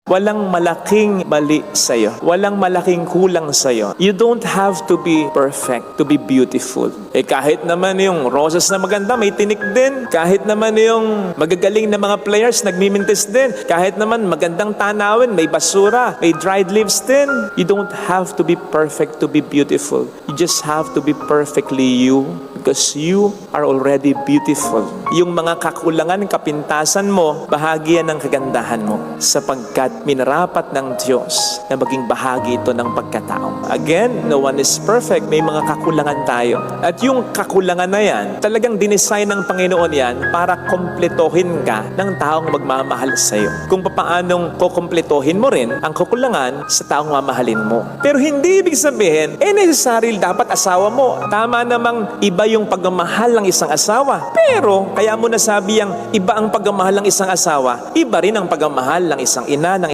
Walang malaking mali sa'yo. Walang malaking kulang sa'yo. You don't have to be perfect, to be beautiful. Kahit naman yung roses na maganda, may tinik din. Kahit naman yung magagaling na mga players, nagmimintis din. Kahit naman magandang tanawin, may basura, may dried leaves din. You don't have to be perfect to be beautiful. You just have to be perfectly you because you are already beautiful. Yung mga kakulangan, kapintasan mo, bahagi yan ng kagandahan mo sapagkat minarapat ng Diyos na maging bahagi ito ng pagkatao. Again, no one is perfect. May mga kakulangan tayo. At yung kakulangan na yan, talagang dinesign ng Panginoon yan para kompletohin ka ng taong magmamahal sa iyo. Kung paanong kukompletohin mo rin ang kakulangan sa taong mamahalin mo. Pero hindi ibig sabihin, necessary dapat asawa mo. Tama namang iba yung pagmamahal ng isang asawa. Pero, kaya mo nasabi ang iba ang pagmamahal ng isang asawa, iba rin ang pagmamahal ng isang ina, ng